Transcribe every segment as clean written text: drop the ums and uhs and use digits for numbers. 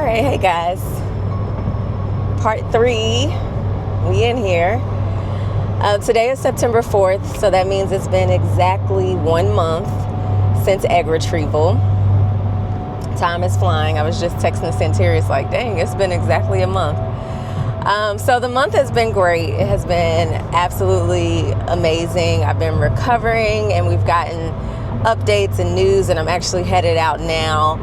right, hey guys, part 3, we in here. Today is September 4th, so that means it's been exactly 1 month since egg retrieval. Time is flying. I was just texting Centurious like, dang, it's been exactly a month. So the month has been great. It has been absolutely amazing. I've been recovering and we've gotten updates and news, and I'm actually headed out now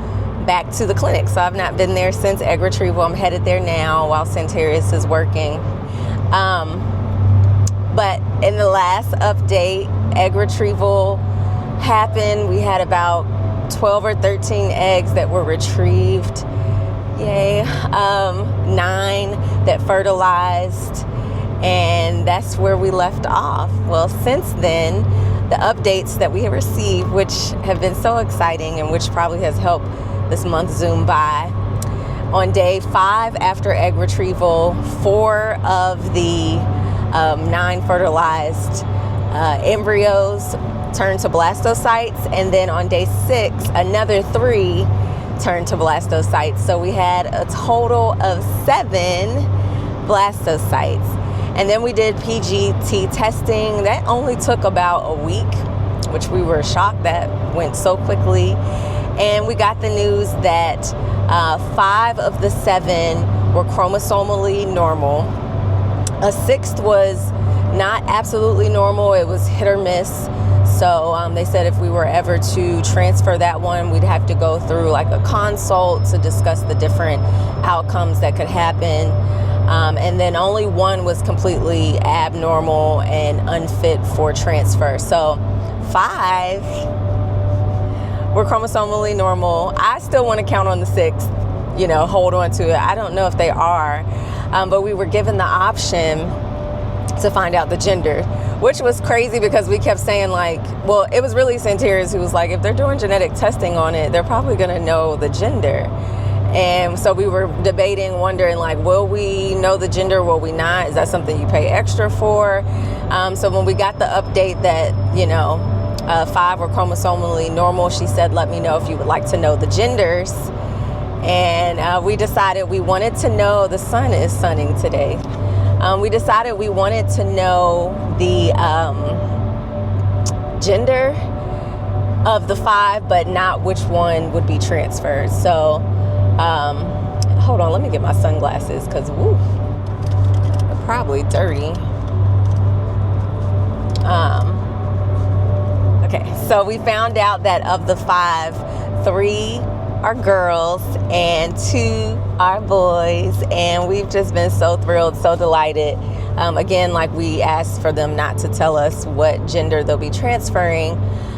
back to the clinic. So I've not been there since egg retrieval. I'm headed there now while Centurious is working. But in the last update, egg retrieval happened. We had about 12 or 13 eggs that were retrieved. Yay. 9 that fertilized, and that's where we left off. Well, since then, the updates that we have received, which have been so exciting and which probably has helped this month zoom by. On day 5 after egg retrieval, 4 of the 9 fertilized embryos turned to blastocytes, and then on day 6, another 3 turned to blastocytes. So we had a total of 7 blastocytes. And then we did PGT testing. That only took about a week, which we were shocked that went so quickly. And we got the news that 5 of the 7 were chromosomally normal. A 6th was not absolutely normal. It was hit or miss. So they said if we were ever to transfer that one, we'd have to go through like a consult to discuss the different outcomes that could happen. And then only 1 was completely abnormal and unfit for transfer. So 5 were chromosomally normal. I still want to count on the 6th, hold on to it. I don't know if they are, but we were given the option to find out the gender, which was crazy because we kept saying it was really Centurious who was like, if they're doing genetic testing on it, they're probably going to know the gender. And so we were debating, wondering will we know the gender, will we not? Is that something you pay extra for? So when we got the update that, 5 were chromosomally normal, she said, let me know if you would like to know the genders. And we decided we wanted to know, the sun is sunning today. We decided we wanted to know the gender of the 5, but not which one would be transferred. So, hold on, let me get my sunglasses because, they're probably dirty. Okay, so we found out that of the 5, 3 are girls and 2 are boys, and we've just been so thrilled, so delighted. Again, we asked for them not to tell us what gender they'll be transferring.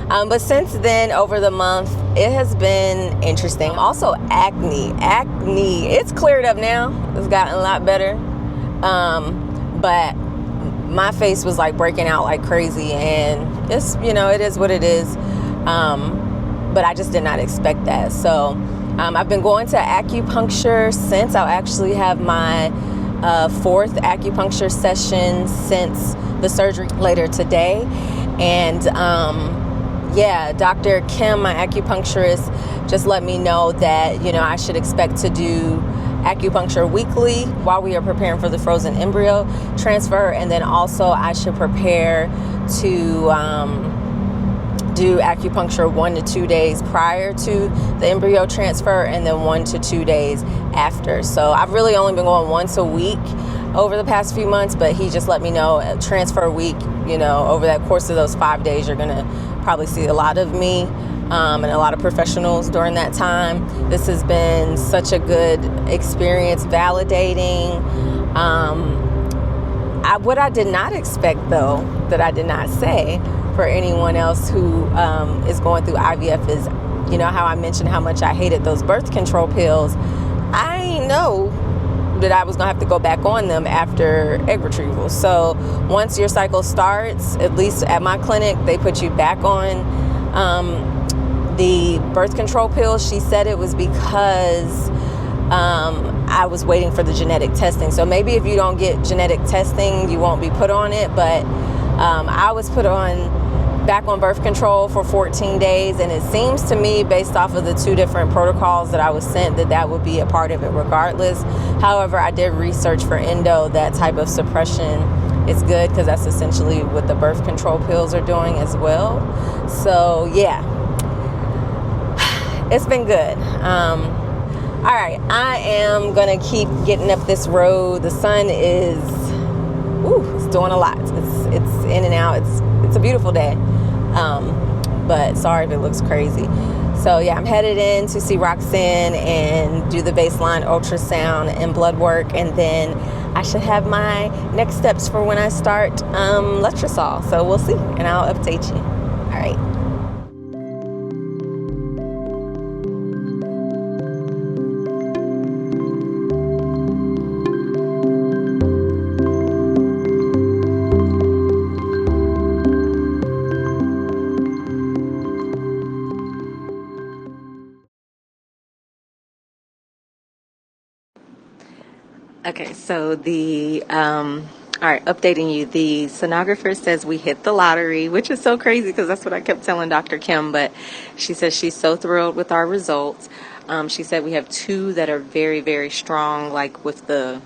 But since then, over the month, it has been interesting. Also, acne, it's cleared up now. It's gotten a lot better. But my face was breaking out like crazy, and it's, it is what it is. But I just did not expect that. So I've been going to acupuncture since. I'll actually have my 4th acupuncture session since the surgery later today. And Dr. Kim, my acupuncturist, just let me know that, I should expect to do acupuncture weekly while we are preparing for the frozen embryo transfer. And then also I should prepare to do acupuncture 1 to 2 days prior to the embryo transfer, and then 1 to 2 days after. So I've really only been going once a week over the past few months, but he just let me know transfer week, over that course of those 5 days, you're going to probably see a lot of me and a lot of professionals during that time. This has been such a good experience, validating. What I did not expect, though, that I did not say for anyone else who is going through IVF is, how I mentioned how much I hated those birth control pills. I didn't know that I was going to have to go back on them after egg retrieval. So once your cycle starts, at least at my clinic, they put you back on the birth control pills. She said it was because I was waiting for the genetic testing. So maybe if you don't get genetic testing, you won't be put on it. But I was put on back on birth control for 14 days. And it seems to me, based off of the 2 different protocols that I was sent, that would be a part of it regardless. However, I did research for endo. That type of suppression is good because that's essentially what the birth control pills are doing as well. So yeah, it's been good. All right, I am gonna keep getting up this road. The sun is, it's doing a lot. It's in and out. It's a beautiful day. But sorry if it looks crazy. So yeah, I'm headed in to see Roxanne and do the baseline ultrasound and blood work, and then I should have my next steps for when I start letrozole. So we'll see, and I'll update you. All right. Okay, so all right, updating you. The sonographer says we hit the lottery, which is so crazy because that's what I kept telling Dr. Kim, but she says she's so thrilled with our results. She said we have 2 that are very, very strong, like with the,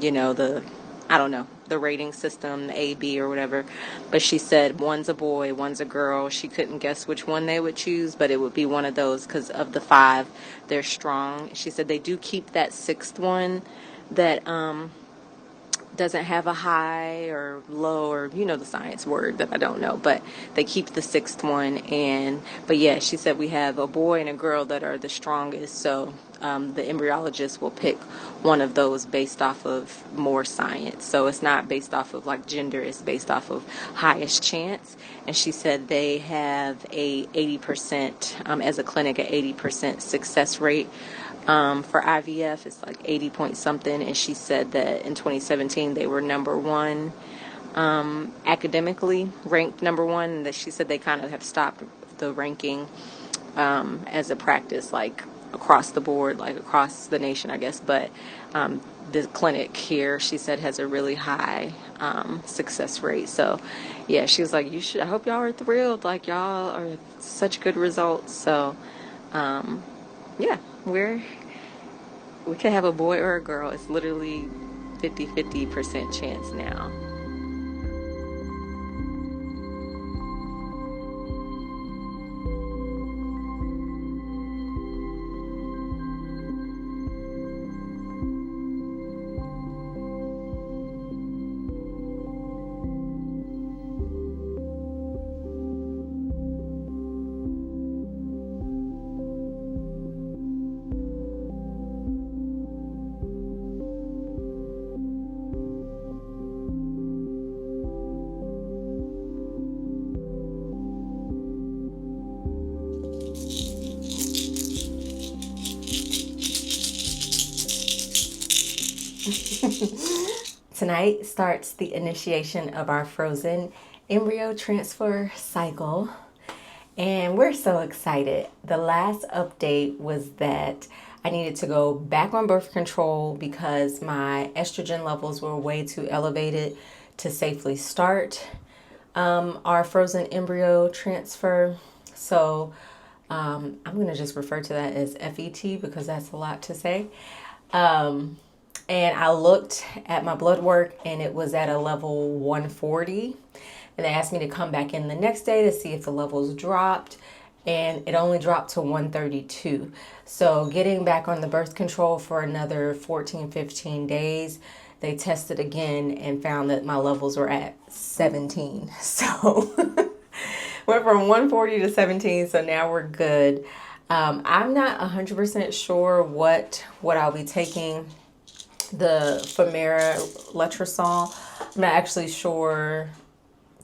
I don't know, the rating system, the A, B, or whatever. But she said one's a boy, one's a girl. She couldn't guess which one they would choose, but it would be one of those because of the 5, they're strong. She said they do keep that 6th one that doesn't have a high or low, or the science word that I don't know, but they keep the 6th one. But yeah, she said we have a boy and a girl that are the strongest, so the embryologist will pick one of those based off of more science. So it's not based off of like gender, it's based off of highest chance. And she said they have a 80%, as a clinic, an 80% success rate. For IVF, it's like 80 point something, and she said that in 2017 they were number 1 academically, ranked number 1, and that she said they kind of have stopped the ranking as a practice, like across the board, like across the nation, I guess. But the clinic here, she said, has a really high success rate. So yeah, she was like, I hope y'all are thrilled, like y'all are such good results. So yeah, we could have a boy or a girl. It's literally 50% chance now. Tonight starts the initiation of our frozen embryo transfer cycle, and we're so excited. The last update was that I needed to go back on birth control because my estrogen levels were way too elevated to safely start our frozen embryo transfer. So I'm going to just refer to that as FET because that's a lot to say. And I looked at my blood work and it was at a level 140. And they asked me to come back in the next day to see if the levels dropped. And it only dropped to 132. So getting back on the birth control for another 14, 15 days, they tested again and found that my levels were at 17. So went from 140 to 17. So now we're good. I'm not 100% sure what I'll be taking. The Femera letrozole, I'm not actually sure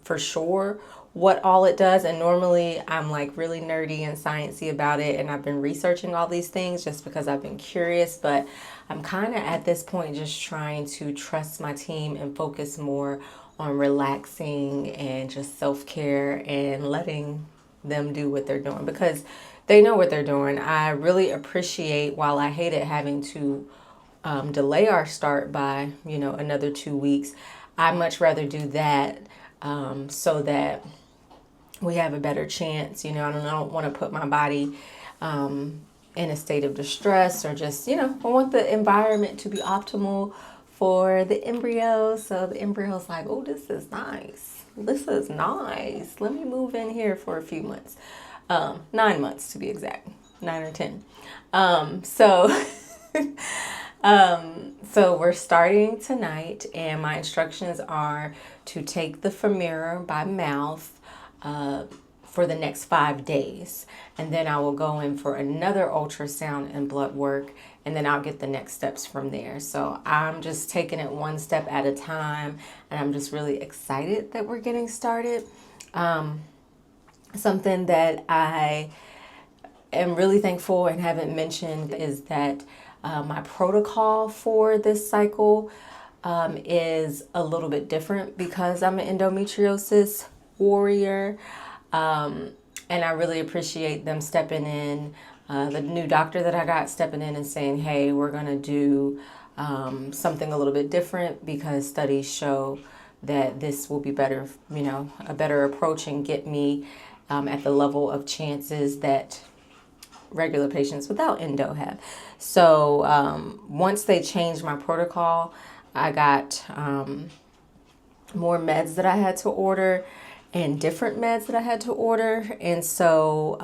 for sure what all it does, and normally I'm like really nerdy and sciencey about it, and I've been researching all these things just because I've been curious, but I'm kind of at this point just trying to trust my team and focus more on relaxing and just self-care and letting them do what they're doing because they know what they're doing. I really appreciate, while I hated having to delay our start by, another 2 weeks, I'd much rather do that so that we have a better chance. You know, I don't want to put my body in a state of distress, or just, you know, I want the environment to be optimal for the embryo. So the embryo's like, oh, this is nice. This is nice. Let me move in here for a few months. 9 months to be exact, 9 or 10. So so we're starting tonight, and my instructions are to take the Femira by mouth for the next 5 days. And then I will go in for another ultrasound and blood work, and then I'll get the next steps from there. So I'm just taking it one step at a time, and I'm just really excited that we're getting started. Something that I am really thankful and haven't mentioned is that my protocol for this cycle is a little bit different because I'm an endometriosis warrior. And I really appreciate them stepping in, the new doctor that I got stepping in and saying, hey, we're going to do something a little bit different because studies show that this will be better, you know, a better approach, and get me at the level of chances that regular patients without endo have. So once they changed my protocol, I got more meds that I had to order, and different meds that I had to order. And so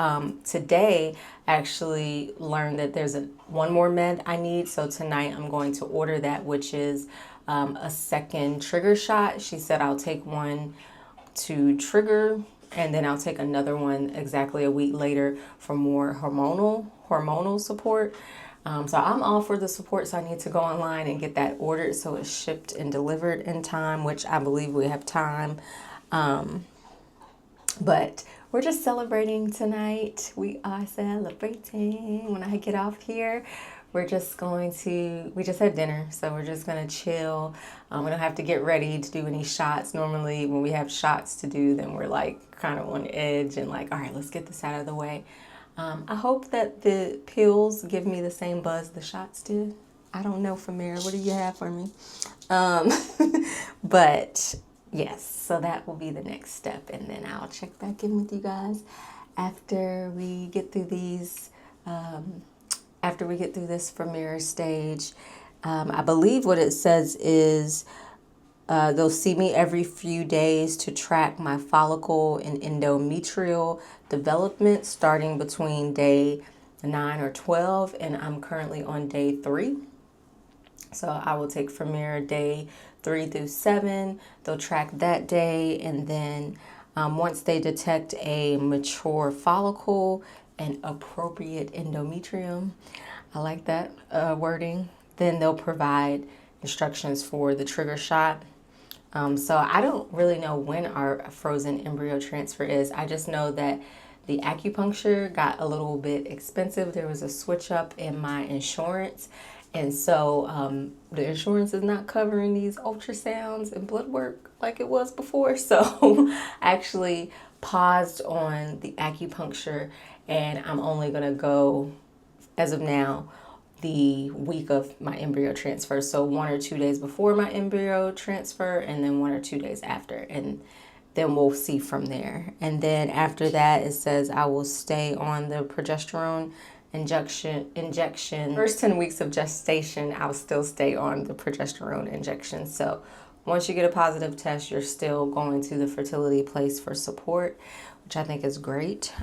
today I actually learned that there's one more med I need. So tonight I'm going to order that, which is a second trigger shot. She said I'll take one to trigger, and then I'll take another one exactly a week later for more hormonal support. So I'm all for the support, so I need to go online and get that ordered so it's shipped and delivered in time, which I believe we have time. But we're just celebrating tonight. We are celebrating. When I get off here, we just had dinner, so we're just going to chill. We don't have to get ready to do any shots. Normally, when we have shots to do, then we're like kind of on edge and like, all right, let's get this out of the way. I hope that the pills give me the same buzz the shots did. I don't know, Famira, what do you have for me? But yes, so that will be the next step, and then I'll check back in with you guys after we get through these, after we get through this Femira stage. I believe what it says is they'll see me every few days to track my follicle and endometrial development starting between day 9 or 12, and I'm currently on day 3. So I will take Femira day 3 through 7. They'll track that day, and then once they detect a mature follicle and appropriate endometrium, I like that wording, then they'll provide instructions for the trigger shot. So I don't really know when our frozen embryo transfer is. I just know that the acupuncture got a little bit expensive. There was a switch up in my insurance. And so the insurance is not covering these ultrasounds and blood work like it was before. So I actually paused on the acupuncture, and I'm only going to go, as of now, the week of my embryo transfer. So 1 or 2 days before my embryo transfer, and then 1 or 2 days after. And then we'll see from there. And then after that, it says I will stay on the progesterone injection. First 10 weeks of gestation, I'll still stay on the progesterone injection. So once you get a positive test, you're still going to the fertility place for support, which I think is great,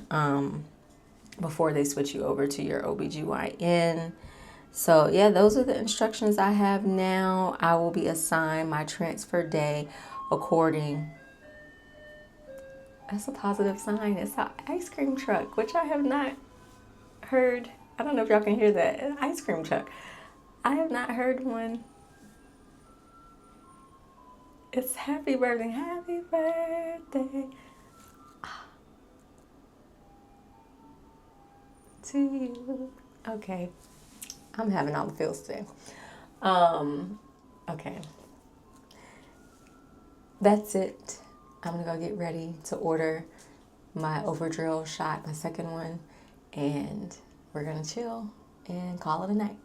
before they switch you over to your OBGYN. So yeah, those are the instructions I have now. I will be assigned my transfer day according. That's a positive sign. It's an ice cream truck, which I have not heard. I don't know if y'all can hear that. An ice cream truck. I have not heard one. It's happy birthday. Happy birthday to you. Okay. I'm having all the feels today. Okay. That's it. I'm gonna go get ready to order my overdrill shot, my second one, and we're gonna chill and call it a night.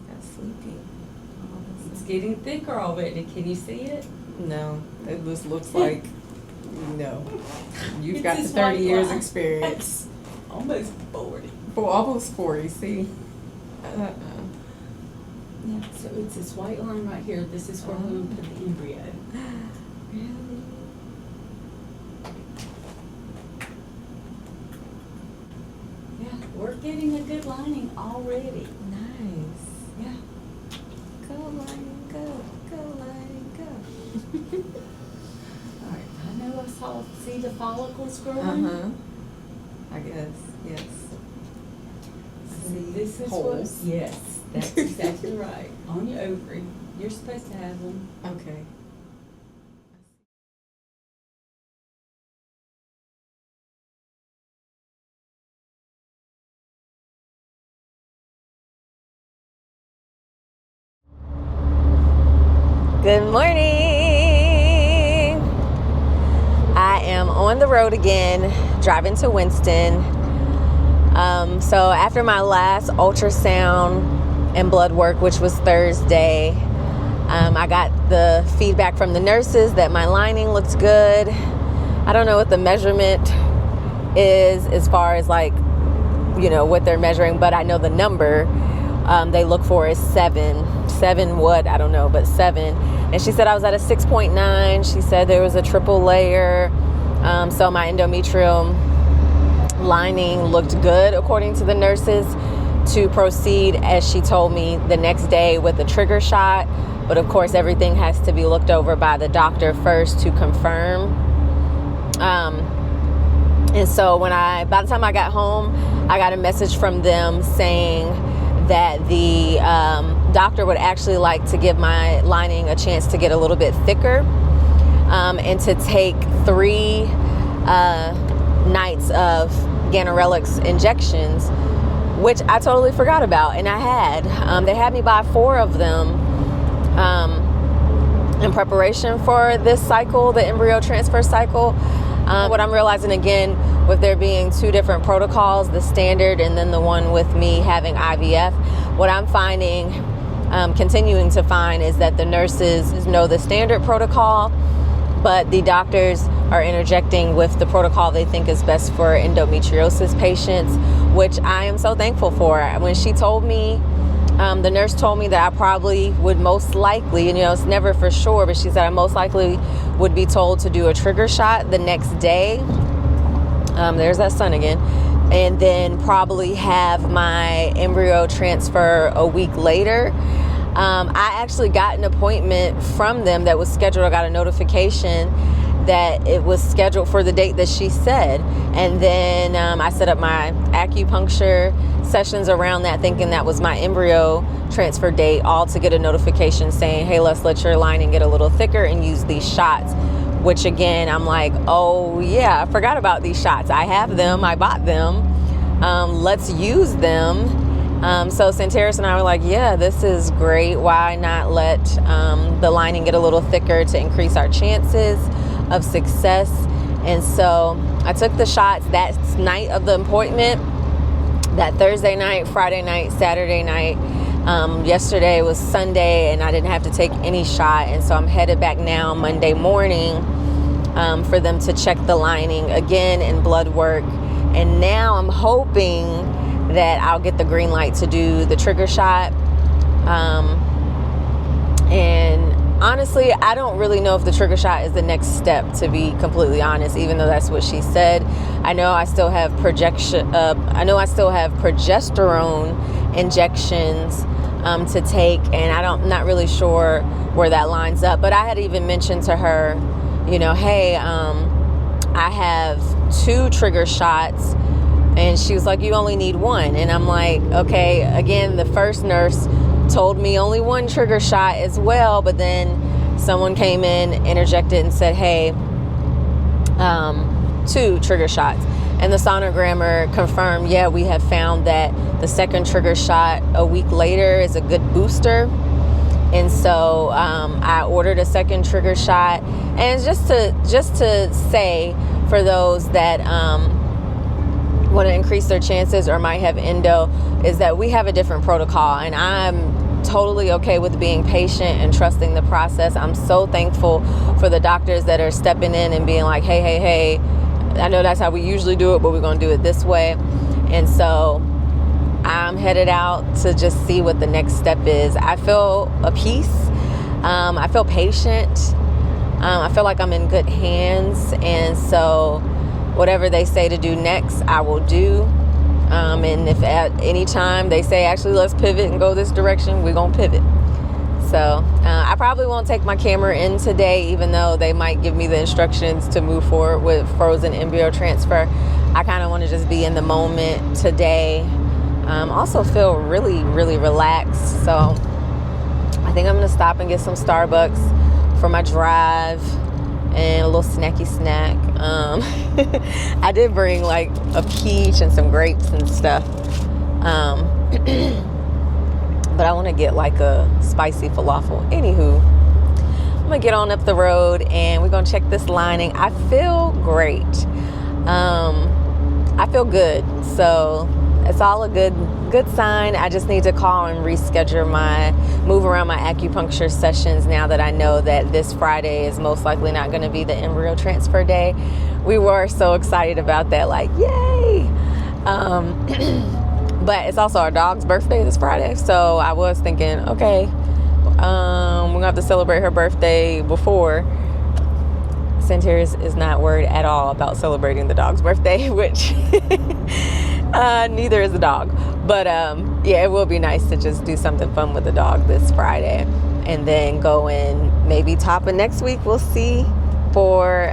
That's sleepy. It's getting thicker already. Can you see it? No, it just looks like No. You've got the 30 years experience. Almost 40. Almost 40, see? Yeah, so it's this white line right here. This is where we put the embryo. Really? Yeah, we're getting a good lining already. Nice. Yeah. Go, lining, go. Go, lining, go. All right, I know see the follicles growing. Uh-huh. I guess, yes. I So see this is holes. what, yes, that's exactly right. On your ovary. You're supposed to have them. Okay. Good morning. I am on the road again, driving to Winston. So after my last ultrasound and blood work, which was Thursday, I got the feedback from the nurses that my lining looks good. I don't know what the measurement is as far as what they're measuring, but I know the number they look for is 7 what, I don't know, but 7. And she said I was at a 6.9. She said there was a triple layer, so my endometrial lining looked good according to the nurses to proceed, as she told me, the next day with a trigger shot. But of course everything has to be looked over by the doctor first to confirm. And so by the time I got home, I got a message from them saying that the doctor would actually like to give my lining a chance to get a little bit thicker, and to take 3 nights of ganirelix injections, which I totally forgot about. And I had. They had me buy 4 of them in preparation for this cycle, the embryo transfer cycle. What I'm realizing, again, with there being 2 different protocols, the standard and then the one with me having IVF, what I'm finding, continuing to find, is that the nurses know the standard protocol, but the doctors are interjecting with the protocol they think is best for endometriosis patients, which I am so thankful for. When she told me, the nurse told me that I probably would most likely, it's never for sure, but she said I most likely would be told to do a trigger shot the next day. There's that sun again. And then probably have my embryo transfer a week later. I actually got an appointment from them that was scheduled. I got a notification that it was scheduled for the date that she said. And then I set up my acupuncture sessions around that, thinking that was my embryo transfer date, all to get a notification saying, hey, let's let your lining get a little thicker and use these shots. Which again, I'm like, oh yeah, I forgot about these shots. I have them, I bought them. Let's use them. So Santeris and I were like, yeah, this is great. Why not let the lining get a little thicker to increase our chances of success? And so I took the shots that night of the appointment, that Thursday night, Friday night, Saturday night. Yesterday was Sunday and I didn't have to take any shot. And so I'm headed back now Monday morning for them to check the lining again and blood work. And now I'm hoping that I'll get the green light to do the trigger shot. And honestly, I don't really know if the trigger shot is the next step, to be completely honest, even though that's what she said. I know I still have progesterone injections to take, and I'm not really sure where that lines up. But I had even mentioned to her, hey, I have 2 trigger shots. And she was like, you only need 1. And I'm like, okay, again, the first nurse told me only 1 trigger shot as well. But then someone came in, interjected and said, hey, 2 trigger shots. And the sonogrammer confirmed, yeah, we have found that the second trigger shot a week later is a good booster. And so I ordered a second trigger shot. And just to say, for those that want to increase their chances or might have endo, is that we have a different protocol. And I'm totally okay with being patient and trusting the process. I'm so thankful for the doctors that are stepping in and being like, hey, I know that's how we usually do it, but we're going to do it this way. And so I'm headed out to just see what the next step is. I feel a peace. I feel patient. I feel like I'm in good hands. And so whatever they say to do next, I will do. And if at any time they say, actually, let's pivot and go this direction, we're going to pivot. So I probably won't take my camera in today, even though they might give me the instructions to move forward with frozen embryo transfer. I kind of want to just be in the moment today. Also feel really, really relaxed. So I think I'm going to stop and get some Starbucks for my drive and a little snacky snack. I did bring like a peach and some grapes and stuff. But I want to get like a spicy falafel. Anywho, I'm going to get on up the road and we're going to check this lining. I feel great. I feel good. So it's all a good sign. I just need to call and reschedule move around my acupuncture sessions now that I know that this Friday is most likely not going to be the embryo transfer day. We were so excited about that, like, yay! But it's also our dog's birthday this Friday, so I was thinking, okay, we're going to have to celebrate her birthday before. Centers is not worried at all about celebrating the dog's birthday, which neither is the dog. But yeah, it will be nice to just do something fun with the dog this Friday, and then go in maybe top of next week. We'll see for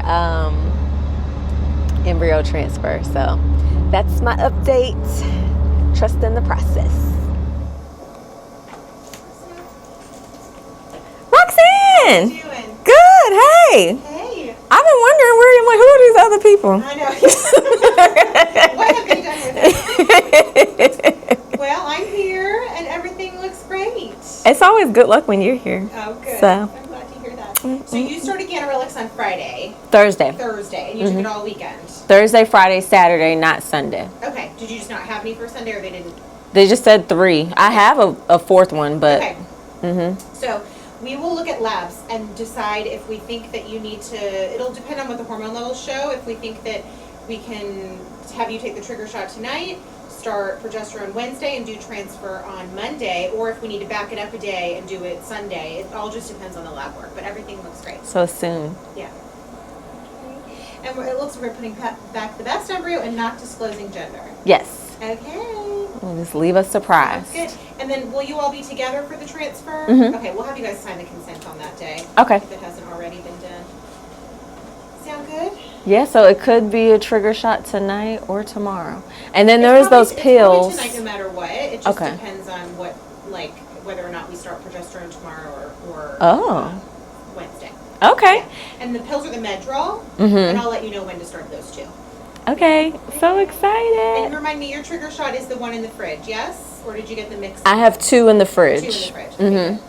embryo transfer. So that's my update. Trust in the process. Roxanne! How you doing? Good. Hey. Hey. I've been wondering who are these other people? I know. What have you done with it? Well, I'm here and everything looks great. It's always good luck when you're here. Oh, good. So. I'm glad to hear that. So you started Ganirelix on Friday, Thursday, and you took it all weekend. Thursday, Friday, Saturday, not Sunday. Okay. Did you just not have any for Sunday, or they didn't? They just said 3. I have a fourth one, but. Okay. So we will look at labs and decide if we think that you need to, it'll depend on what the hormone levels show. If we think that we can have you take the trigger shot tonight, start progesterone Wednesday and do transfer on Monday, or if we need to back it up a day and do it Sunday. It all just depends on the lab work, but everything looks great. So soon. Yeah. And it looks like we're putting back the best embryo and not disclosing gender. Yes. Okay. We'll just leave us surprised. Good. And then will you all be together for the transfer? Okay, we'll have you guys sign the consent on that day. Okay. If it hasn't already been done. Sound good? Yeah, so it could be a trigger shot tonight or tomorrow. And then there's those pills. It's probably tonight no matter what. It just depends on what, like, whether or not we start progesterone tomorrow or Wednesday. Okay. Yeah. And the pills are the Medrol, and I'll let you know when to start those two. Okay, so And excited. remind me, your trigger shot is the one in the fridge, yes? Or did you get the mix? I have 2 in the fridge. 2 in the fridge. Okay, good.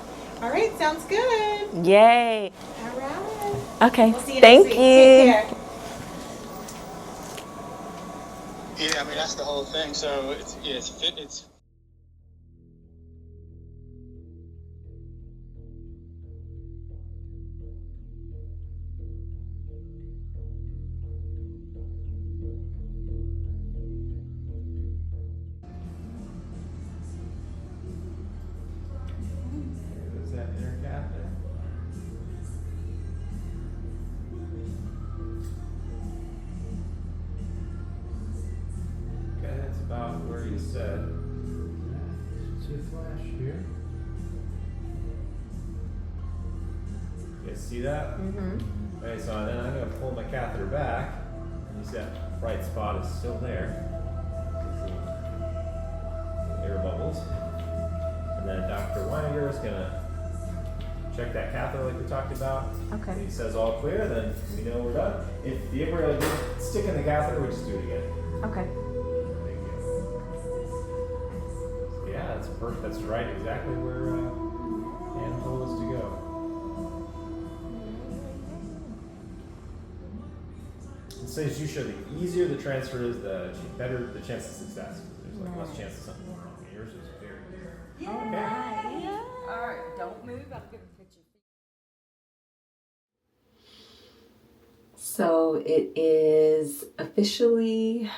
All right, sounds good. Yay. All right. Okay, We'll see you thank next you. week. Take care. Yeah, I mean that's the whole thing. So it's Is that inner catheter? Okay, that's about where you said. See a flash here? You guys see that? Okay, so then I'm going to pull my catheter back, and you see that bright spot is still there. Air bubbles. And then Dr. Weininger is going to check that catheter like we talked about. Okay. If he says all clear, then we know we're done. If the embryo did stick in the catheter, we just do it again. Okay. Thank you. Yeah, that's perfect. That's right. Exactly where Anne told us to go. It says usually the easier the transfer is, the better the chance of success. There's like less chance of something going wrong. Yours is very good. All right. So it is officially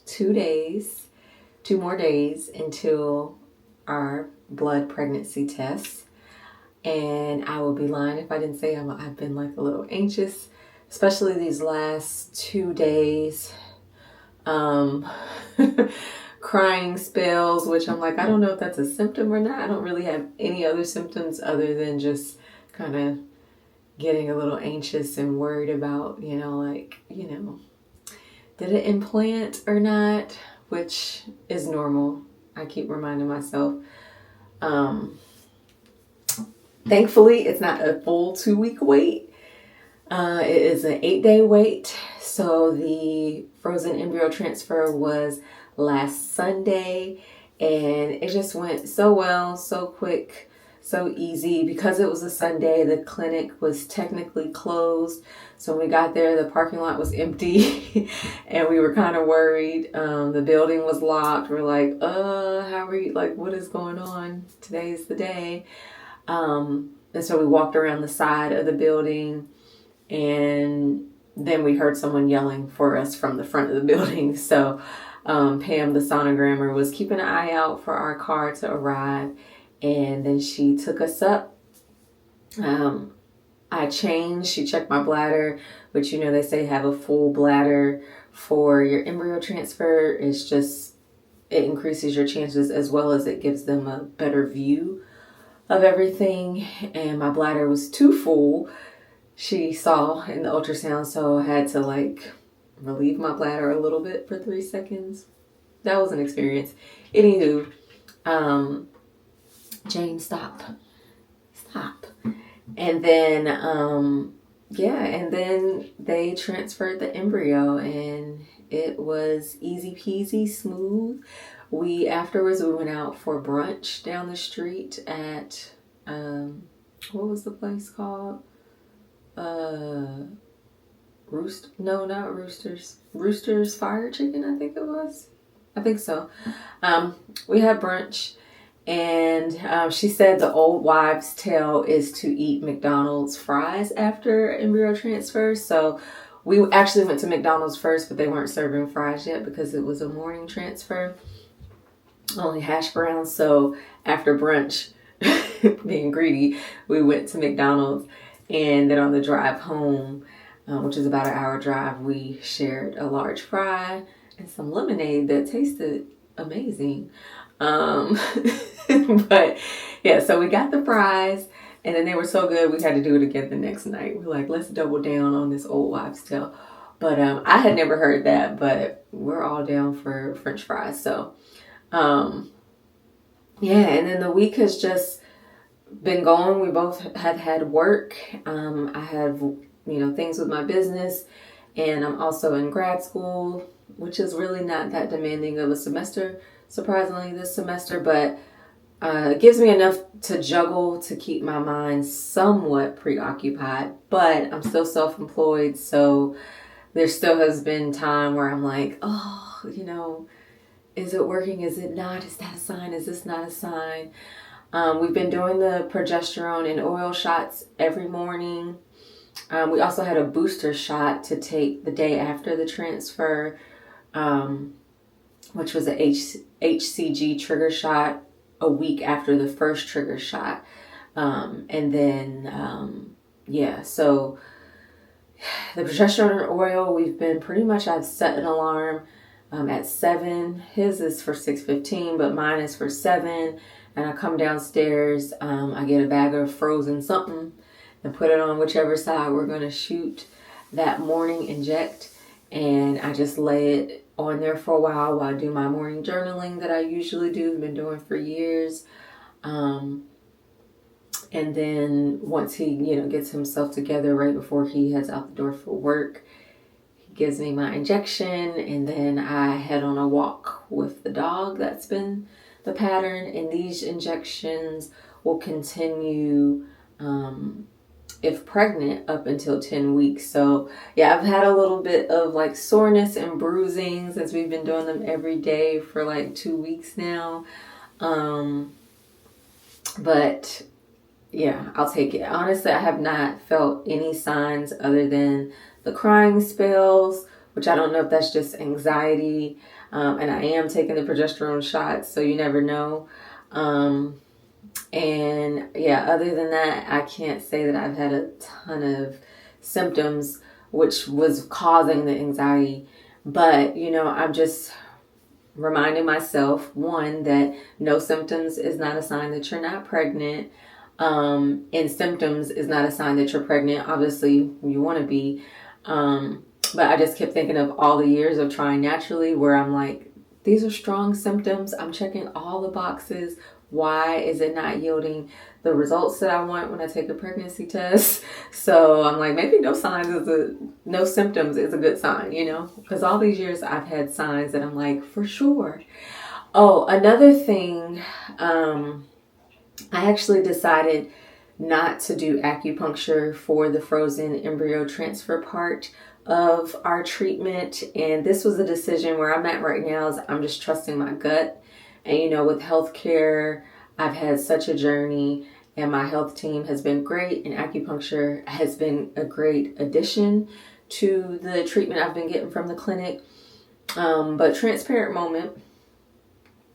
2 more days until our blood pregnancy test. And I would be lying if I didn't say I've been like a little anxious, especially these last 2 days. Crying spells, which I'm like, I don't know if that's a symptom or not. I don't really have any other symptoms other than just kind of getting a little anxious and worried about, did it implant or not, which is normal. I keep reminding myself. Thankfully, it's not a full 2-week wait. It is an 8-day wait. So the frozen embryo transfer was last Sunday, and it just went so well, so quick, so easy. Because it was a Sunday, the clinic was technically closed. So when we got there, the parking lot was empty and we were kind of worried. The building was locked. We're like, how are you? Like, what is going on? Today's the day. And so we walked around the side of the building, and then we heard someone yelling for us from the front of the building. So Pam, the sonogrammer, was keeping an eye out for our car to arrive, and then she took us up. I changed. She checked my bladder, which, they say have a full bladder for your embryo transfer. It's just, it increases your chances as well as it gives them a better view of everything. And my bladder was too full, she saw in the ultrasound, so I had to relieve my bladder a little bit for 3 seconds. That was an experience. Anywho, Jane, stop. And then, and then they transferred the embryo, and it was easy peasy, smooth. Afterwards we went out for brunch down the street at, what was the place called? Rooster's Fire Chicken, I think it was. I think so. We had brunch, and she said the old wives' tale is to eat McDonald's fries after embryo transfer. So we actually went to McDonald's first, but they weren't serving fries yet because it was a morning transfer. Only hash browns. So after brunch, being greedy, we went to McDonald's. And then on the drive home, which is about an hour drive, we shared a large fry and some lemonade that tasted amazing. But yeah, so we got the fries, and then they were so good we had to do it again the next night. We're like, let's double down on this old wives' tale. But I had never heard that, but we're all down for French fries. So and then the week has just been going. We both have had work. I have, things with my business, and I'm also in grad school, which is really not that demanding of a semester, surprisingly, this semester, but it gives me enough to juggle to keep my mind somewhat preoccupied. But I'm still self-employed, so there still has been time where I'm like, is it working? Is it not? Is that a sign? Is this not a sign? We've been doing the progesterone and oil shots every morning. We also had a booster shot to take the day after the transfer, which was a HCG trigger shot a week after the first trigger shot. And then, so the progesterone and oil, we've been I've set an alarm at 7. His is for 6:15, but mine is for 7. And I come downstairs, I get a bag of frozen something and put it on whichever side we're going to shoot that morning inject. And I just lay it on there for a while I do my morning journaling that I usually do. I've been doing for years. And then once he, gets himself together right before he heads out the door for work, he gives me my injection, and then I head on a walk with the dog. That's been the pattern, and these injections will continue if pregnant up until 10 weeks. So yeah, I've had a little bit of soreness and bruising since we've been doing them every day for 2 weeks now. But yeah, I'll take it. Honestly, I have not felt any signs other than the crying spells, which I don't know if that's just anxiety. And I am taking the progesterone shots, so you never know. And yeah, other than that, I can't say that I've had a ton of symptoms which was causing the anxiety. But, I'm just reminding myself, one, that no symptoms is not a sign that you're not pregnant. And symptoms is not a sign that you're pregnant. Obviously, you want to be. But I just kept thinking of all the years of trying naturally where I'm like, these are strong symptoms. I'm checking all the boxes. Why is it not yielding the results that I want when I take a pregnancy test? So I'm like, maybe no symptoms is a good sign, because all these years I've had signs that I'm like, for sure. Oh, another thing, I actually decided not to do acupuncture for the frozen embryo transfer part of our treatment. And this was a decision where I'm at right now is I'm just trusting my gut. And, with healthcare, I've had such a journey and my health team has been great. And acupuncture has been a great addition to the treatment I've been getting from the clinic. But transparent moment.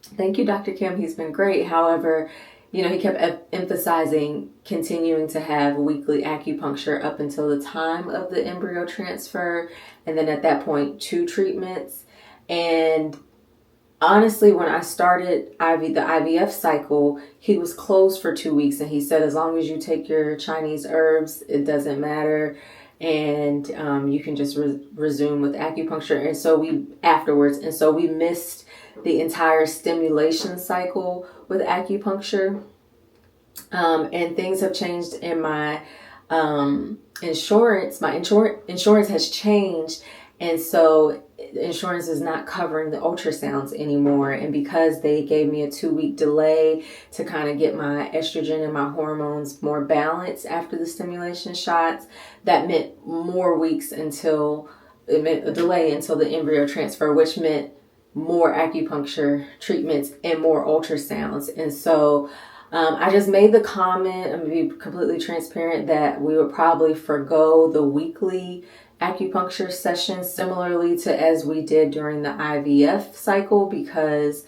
Thank you, Dr. Kim. He's been great. However, he kept emphasizing continuing to have weekly acupuncture up until the time of the embryo transfer. And then at that point, 2 treatments. And honestly, when I started the IVF cycle, he was closed for 2 weeks. And he said, as long as you take your Chinese herbs, it doesn't matter. And you can just resume with acupuncture. And so we missed the entire stimulation cycle with acupuncture. And things have changed in my insurance. My insurance has changed. And so insurance is not covering the ultrasounds anymore. And because they gave me a 2-week delay to kind of get my estrogen and my hormones more balanced after the stimulation shots, that meant more weeks it meant a delay until the embryo transfer, which meant more acupuncture treatments and more ultrasounds. And so I just made the comment, I'm going to be completely transparent, that we would probably forgo the weekly acupuncture sessions similarly to as we did during the IVF cycle because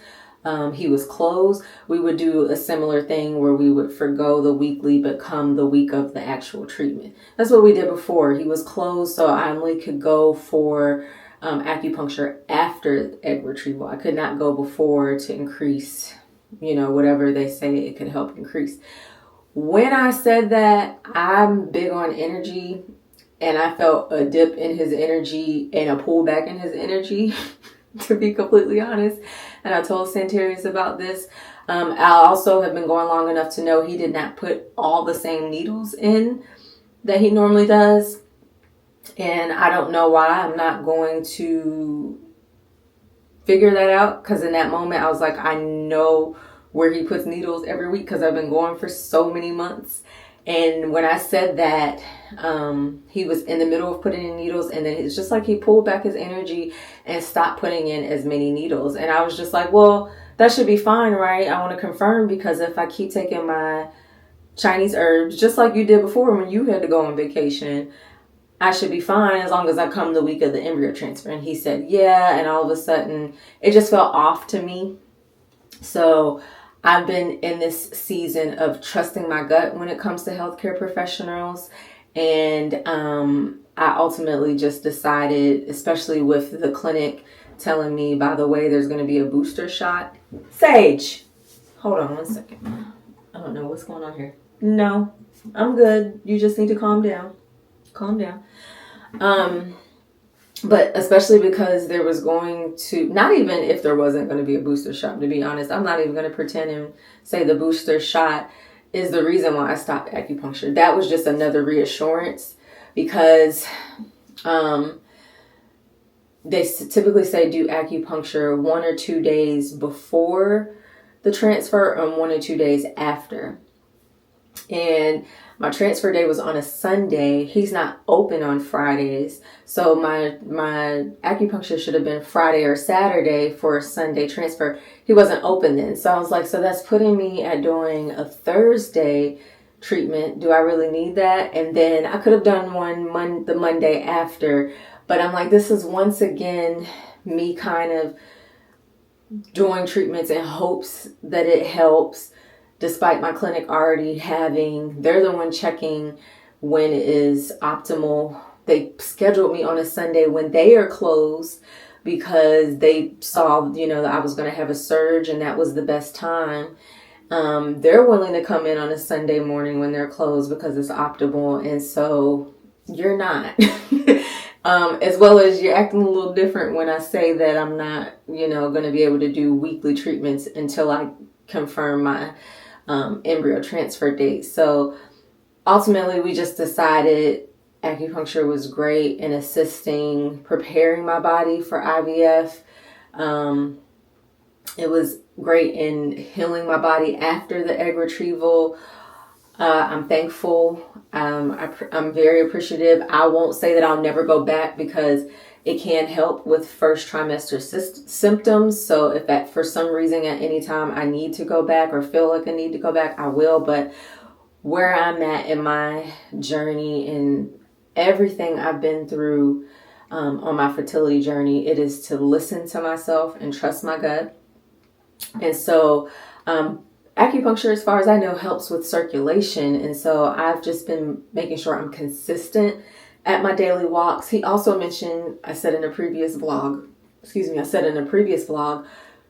he was closed. We would do a similar thing where we would forgo the weekly but come the week of the actual treatment. That's what we did before. He was closed, so I only could go for acupuncture after egg retrieval. I could not go before to increase, whatever they say it could help increase. When I said that, I'm big on energy. And I felt a dip in his energy and a pullback in his energy, to be completely honest. And I told Santarius about this. I also have been going long enough to know he did not put all the same needles in that he normally does. And I don't know why. I'm not going to figure that out. Because in that moment, I was like, I know where he puts needles every week because I've been going for so many months. And when I said that, he was in the middle of putting in needles, and then it's just like he pulled back his energy and stopped putting in as many needles. And I was just like, well, that should be fine, right? I want to confirm, because if I keep taking my Chinese herbs, just like you did before when you had to go on vacation, I should be fine as long as I come the week of the embryo transfer. And he said, yeah. And all of a sudden, it just felt off to me. So I've been in this season of trusting my gut when it comes to healthcare professionals. And I ultimately just decided, especially with the clinic telling me, by the way, there's going to be a booster shot. Sage, hold on 1 second. I don't know what's going on here. No, I'm good. You just need to calm down. Calm down. But especially because there was going to, not even if there wasn't going to be a booster shot, to be honest, I'm not even going to pretend and say the booster shot is the reason why I stopped acupuncture. That was just another reassurance, because they typically say do acupuncture 1 or 2 days before the transfer and 1 or 2 days after. And my transfer day was on a Sunday. He's not open on Fridays. So my acupuncture should have been Friday or Saturday for a Sunday transfer. He wasn't open then. So I was like, so that's putting me at doing a Thursday treatment. Do I really need that? And then I could have done one the Monday after, but I'm like, this is once again me kind of doing treatments in hopes that it helps, despite my clinic already having, they're the one checking when it is optimal. They scheduled me on a Sunday when they are closed because they saw, you know, that I was going to have a surge and that was the best time. They're willing to come in on a Sunday morning when they're closed because it's optimal. And so you're not. As well as you're acting a little different when I say that I'm not, you know, going to be able to do weekly treatments until I confirm my embryo transfer date. So ultimately, we just decided acupuncture was great in assisting preparing my body for IVF. It was great in healing my body after the egg retrieval. I'm thankful. I'm very appreciative. I won't say that I'll never go back because it can help with first trimester symptoms. So if that for some reason at any time I need to go back or feel like I need to go back, I will. But where I'm at in my journey and everything I've been through on my fertility journey, it is to listen to myself and trust my gut. And so acupuncture, as far as I know, helps with circulation. And so I've just been making sure I'm consistent at my daily walks. He also mentioned, I said in a previous vlog,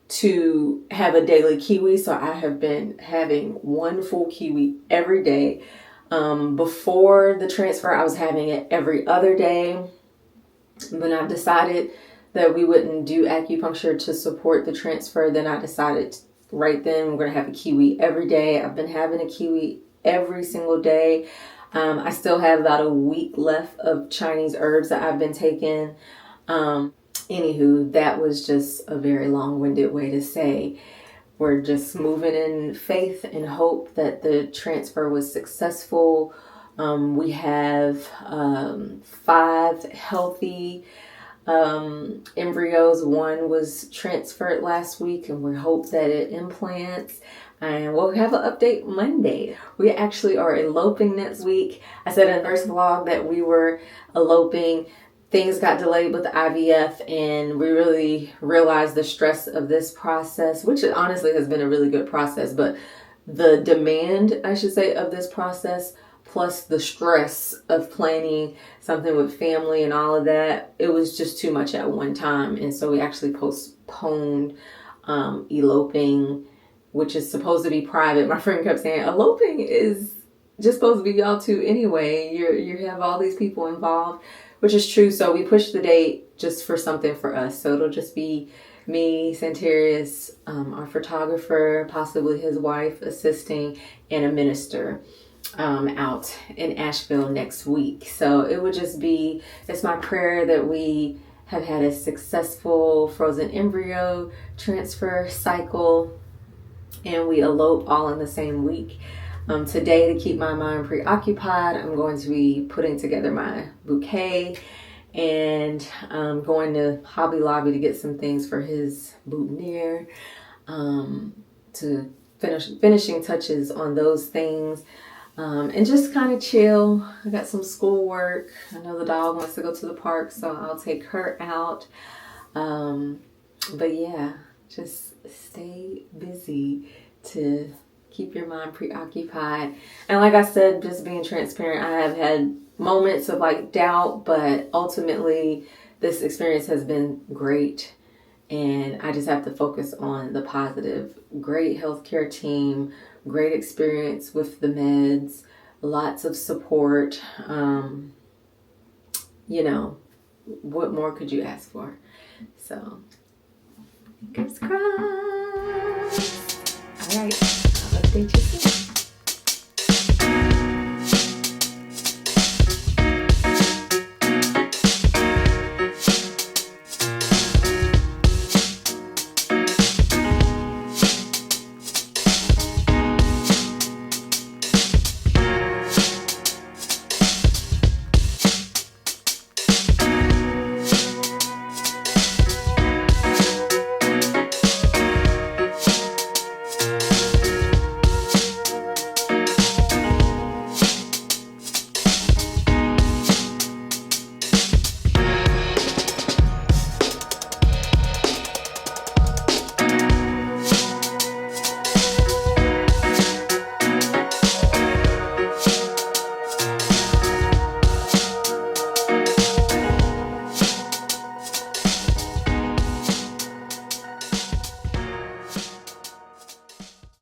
to have a daily kiwi. So I have been having one full kiwi every day. Before the transfer, I was having it every other day. When I decided that we wouldn't do acupuncture to support the transfer, then I decided right then we're going to have a kiwi every day. I've been having a kiwi every single day. I still have about a week left of Chinese herbs that I've been taking. Anywho, that was just a very long-winded way to say we're just moving in faith and hope that the transfer was successful. We have 5 healthy embryos. One was transferred last week and we hope that it implants, and we'll have an update Monday. We actually are eloping next week. I said in the first vlog that we were eloping. Things got delayed with the IVF and we really realized the stress of this process, which honestly has been a really good process, but the demand, I should say, of this process plus the stress of planning something with family and all of that, it was just too much at one time. And so we actually postponed eloping, which is supposed to be private. My friend kept saying, eloping is just supposed to be y'all two anyway. You have all these people involved, which is true. So we pushed the date just for something for us. So it'll just be me, Santarius, our photographer, possibly his wife assisting, and a minister out in Asheville next week. So it would just be, it's my prayer that we have had a successful frozen embryo transfer cycle and we elope all in the same week. Today, to keep my mind preoccupied, I'm going to be putting together my bouquet and going to Hobby Lobby to get some things for his boutonniere, to finishing touches on those things. And just kind of chill. I got some schoolwork. I know the dog wants to go to the park, so I'll take her out. But yeah, just stay busy to keep your mind preoccupied. And like I said, just being transparent, I have had moments of like doubt, but ultimately this experience has been great. And I just have to focus on the positive. Great healthcare team, great experience with the meds, lots of support. You know, what more could you ask for? So, fingers crossed. All right, I'll update you